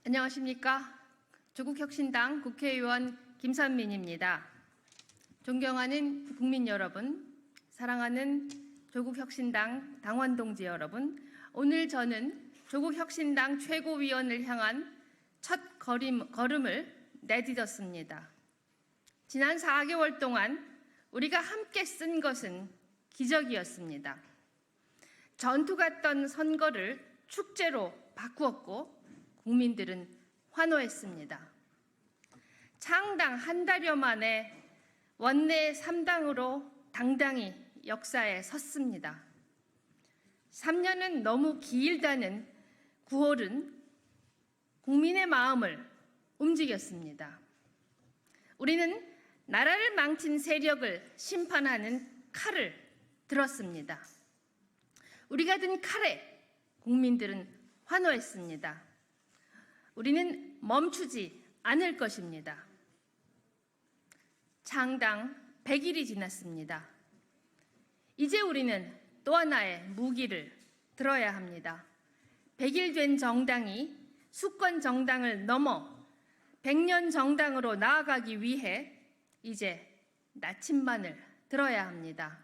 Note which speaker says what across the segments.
Speaker 1: 안녕하십니까. 조국혁신당 국회의원 김선민입니다. 존경하는 국민 여러분, 사랑하는 조국혁신당 당원 동지 여러분, 오늘 저는 조국혁신당 최고위원을 향한 첫 걸음을 내딛었습니다. 지난 4개월 동안 우리가 함께 쓴 것은 기적이었습니다. 전투 같던 선거를 축제로 바꾸었고 국민들은 환호했습니다. 창당 한 달여 만에 원내 3당으로 당당히 역사에 섰습니다. 3년은 너무 길다는 9월은 국민의 마음을 움직였습니다. 우리는 나라를 망친 세력을 심판하는 칼을 들었습니다. 우리가 든 칼에 국민들은 환호했습니다. 우리는 멈추지 않을 것입니다. 창당 100일이 지났습니다. 이제 우리는 또 하나의 무기를 들어야 합니다. 100일 된 정당이 수권 정당을 넘어 100년 정당으로 나아가기 위해 이제 나침반을 들어야 합니다.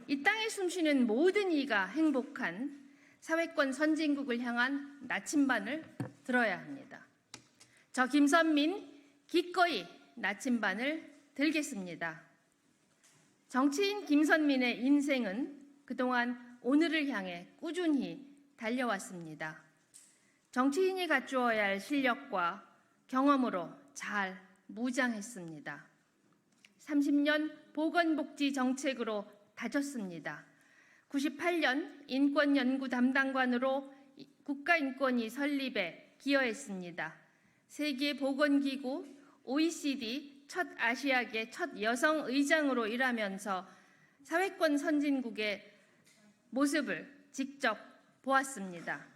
Speaker 1: 이 땅에 숨쉬는 모든 이가 행복한 사회권 선진국을 향한 나침반을 들어야 합니다. 저 김선민 기꺼이 나침반을 들겠습니다. 정치인 김선민의 인생은 그동안 오늘을 향해 꾸준히 달려왔습니다. 정치인이 갖추어야 할 실력과 경험으로 잘 무장했습니다. 30년 보건복지 정책으로 다졌습니다. 98년 인권연구 담당관으로 국가인권위 설립에 기여했습니다. 세계보건기구 OECD 첫 아시아계 첫 여성 의장으로 일하면서 사회권 선진국의 모습을 직접 보았습니다.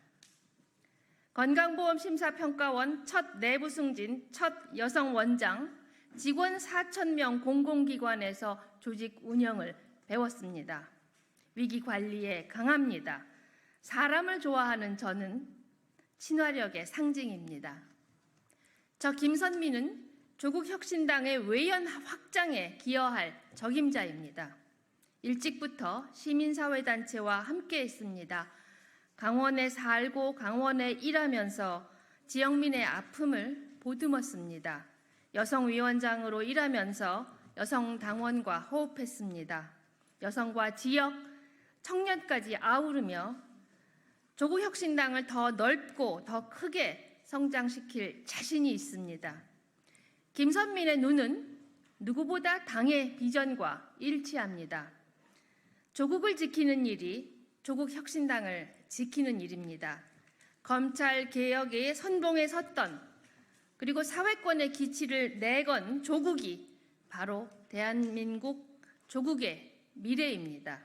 Speaker 1: 건강보험심사평가원 첫 내부 승진, 첫 여성 원장, 직원 4,000명 공공기관에서 조직 운영을 배웠습니다. 위기 관리에 강합니다. 사람을 좋아하는 저는 친화력의 상징입니다. 저 김선민은 조국혁신당의 외연 확장에 기여할 적임자입니다. 일찍부터 시민사회단체와 함께했습니다. 강원에 살고 강원에 일하면서 지역민의 아픔을 보듬었습니다. 여성위원장으로 일하면서 여성당원과 호흡했습니다. 여성과 지역, 청년까지 아우르며 조국혁신당을 더 넓고 더 크게 성장시킬 자신이 있습니다. 김선민의 눈은 누구보다 당의 비전과 일치합니다. 조국을 지키는 일이 조국혁신당을 지키는 일입니다. 검찰 개혁의 선봉에 섰던 그리고 사회권의 기치를 내건 조국이 바로 대한민국 조국의 미래입니다.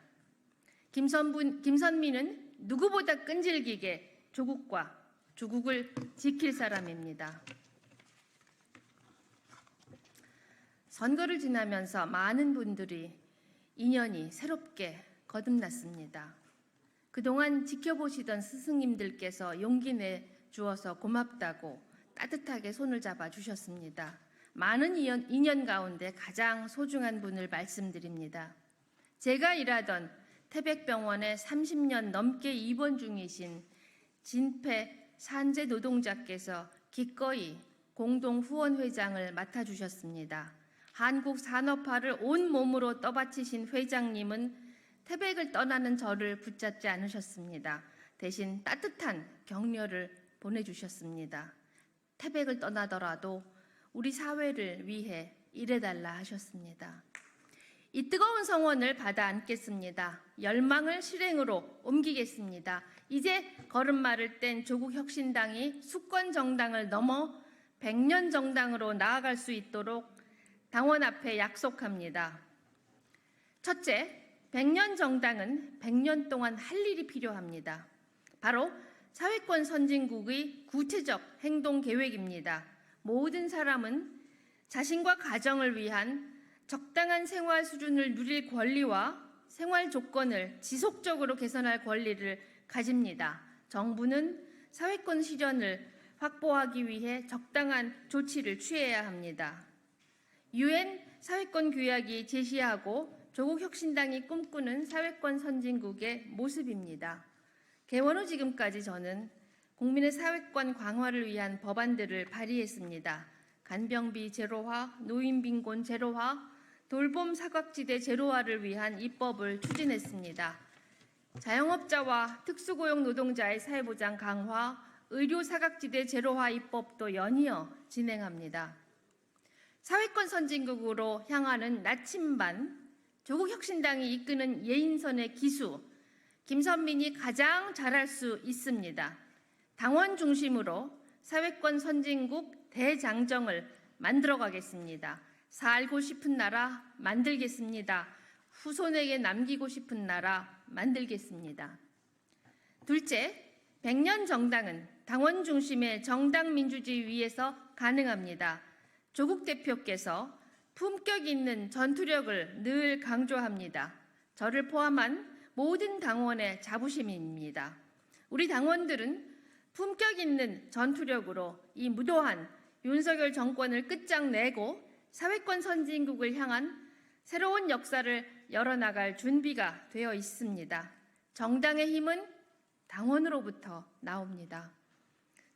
Speaker 1: 김선민은 누구보다 끈질기게 조국과 조국을 지킬 사람입니다. 선거를 지나면서 많은 분들이 인연이 새롭게 거듭났습니다. 그동안 지켜보시던 스승님들께서 용기 내주어서 고맙다고 따뜻하게 손을 잡아주셨습니다. 많은 인연 가운데 가장 소중한 분을 말씀드립니다. 제가 일하던 태백병원에 30년 넘게 입원 중이신 진패 산재 노동자께서 기꺼이 공동후원회장을 맡아주셨습니다. 한국산업화를 온몸으로 떠받치신 회장님은 태백을 떠나는 저를 붙잡지 않으셨습니다. 대신 따뜻한 격려를 보내주셨습니다. 태백을 떠나더라도 우리 사회를 위해 일해달라 하셨습니다. 이 뜨거운 성원을 받아 안겠습니다. 열망을 실행으로 옮기겠습니다. 이제 걸음마를 뗀 조국혁신당이 수권 정당을 넘어 100년 정당으로 나아갈 수 있도록 당원 앞에 약속합니다. 첫째, 100년 정당은 100년 동안 할 일이 필요합니다. 바로 사회권 선진국의 구체적 행동 계획입니다. 모든 사람은 자신과 가정을 위한 적당한 생활 수준을 누릴 권리와 생활 조건을 지속적으로 개선할 권리를 가집니다. 정부는 사회권 실현을 확보하기 위해 적당한 조치를 취해야 합니다. UN 사회권 규약이 제시하고 조국 혁신당이 꿈꾸는 사회권 선진국의 모습입니다. 개원 후 지금까지 저는 국민의 사회권 강화를 위한 법안들을 발의했습니다. 간병비 제로화, 노인빈곤 제로화, 돌봄 사각지대 제로화를 위한 입법을 추진했습니다. 자영업자와 특수고용 노동자의 사회보장 강화, 의료 사각지대 제로화 입법도 연이어 진행합니다. 사회권 선진국으로 향하는 나침반, 조국 혁신당이 이끄는 예인선의 기수, 김선민이 가장 잘할 수 있습니다. 당원 중심으로 사회권 선진국 대장정을 만들어 가겠습니다. 살고 싶은 나라 만들겠습니다. 후손에게 남기고 싶은 나라 만들겠습니다. 둘째, 100년 정당은 당원 중심의 정당 민주주의 위에서 가능합니다. 조국 대표께서 품격 있는 전투력을 늘 강조합니다. 저를 포함한 모든 당원의 자부심입니다. 우리 당원들은 품격 있는 전투력으로 이 무도한 윤석열 정권을 끝장내고 사회권 선진국을 향한 새로운 역사를 열어나갈 준비가 되어 있습니다. 정당의 힘은 당원으로부터 나옵니다.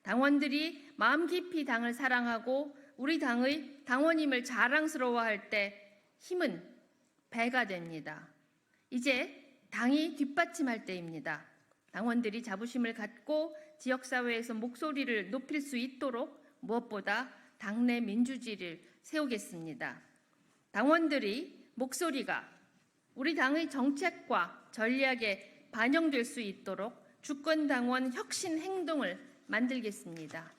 Speaker 1: 당원들이 마음 깊이 당을 사랑하고 우리 당의 당원임을 자랑스러워할 때 힘은 배가 됩니다. 이제 당이 뒷받침할 때입니다. 당원들이 자부심을 갖고 지역사회에서 목소리를 높일 수 있도록 무엇보다 당내 민주주의를 세우겠습니다. 당원들이 목소리가 우리 당의 정책과 전략에 반영될 수 있도록 주권당원 혁신 행동을 만들겠습니다.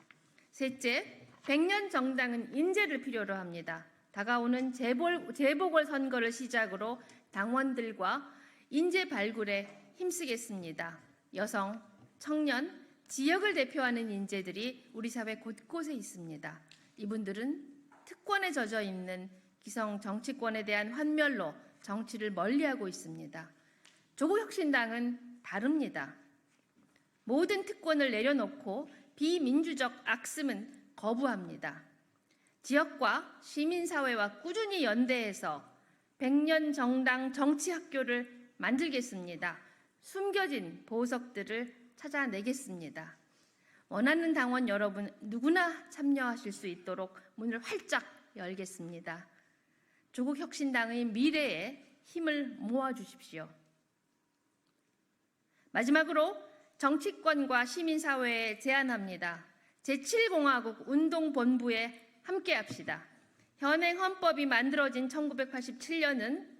Speaker 1: 셋째, 100년 정당은 인재를 필요로 합니다. 다가오는 재보궐선거를 시작으로 당원들과 인재 발굴에 힘쓰겠습니다. 여성, 청년, 지역을 대표하는 인재들이 우리 사회 곳곳에 있습니다. 이분들은 특권에 젖어 있는 기성 정치권에 대한 환멸로 정치를 멀리하고 있습니다. 조국혁신당은 다릅니다. 모든 특권을 내려놓고 비민주적 악습은 거부합니다. 지역과 시민사회와 꾸준히 연대해서 100년 정당 정치학교를 만들겠습니다. 숨겨진 보석들을 찾아내겠습니다. 원하는 당원 여러분 누구나 참여하실 수 있도록 문을 활짝 열겠습니다. 조국혁신당의 미래에 힘을 모아주십시오. 마지막으로 정치권과 시민사회에 제안합니다. 제7공화국 운동본부에 함께합시다. 현행 헌법이 만들어진 1987년은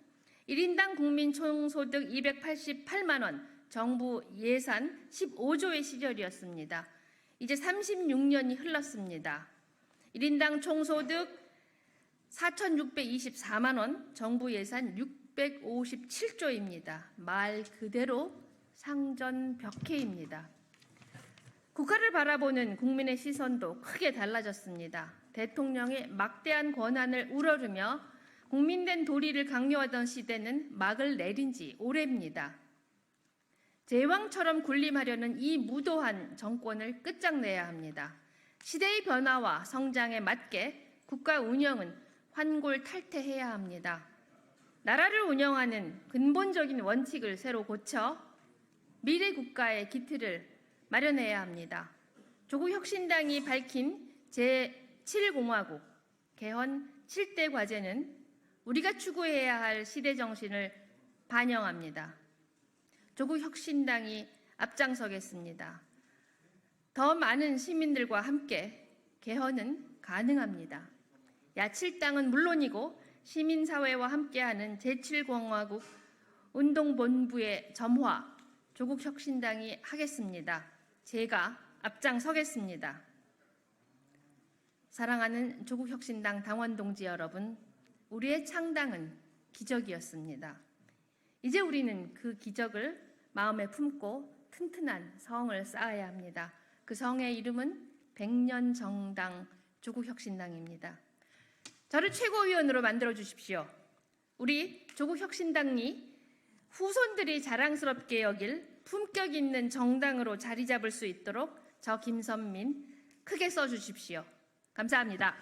Speaker 1: 1인당 국민 총소득 288만 원, 정부 예산 15조의 시절이었습니다. 이제 36년이 흘렀습니다. 1인당 총소득 4,624만 원, 정부 예산 657조입니다. 말 그대로 상전벽해입니다. 국가를 바라보는 국민의 시선도 크게 달라졌습니다. 대통령의 막대한 권한을 우러르며 국민된 도리를 강요하던 시대는 막을 내린 지 오래입니다. 제왕처럼 군림하려는 이 무도한 정권을 끝장내야 합니다. 시대의 변화와 성장에 맞게 국가 운영은 환골탈태해야 합니다. 나라를 운영하는 근본적인 원칙을 새로 고쳐 미래 국가의 기틀을 마련해야 합니다. 조국혁신당이 밝힌 제7공화국 개헌 7대 과제는 우리가 추구해야 할 시대 정신을 반영합니다. 조국혁신당이 앞장서겠습니다. 더 많은 시민들과 함께 개헌은 가능합니다. 야칠당은 물론이고 시민사회와 함께하는 제7공화국 운동본부의 점화, 조국혁신당이 하겠습니다. 제가 앞장서겠습니다. 사랑하는 조국혁신당 당원 동지 여러분, 우리의 창당은 기적이었습니다. 이제 우리는 그 기적을 마음에 품고 튼튼한 성을 쌓아야 합니다. 그 성의 이름은 100년 정당 조국혁신당입니다. 저를 최고위원으로 만들어 주십시오. 우리 조국혁신당이 후손들이 자랑스럽게 여길 품격 있는 정당으로 자리 잡을 수 있도록 저 김선민 크게 써주십시오. 감사합니다.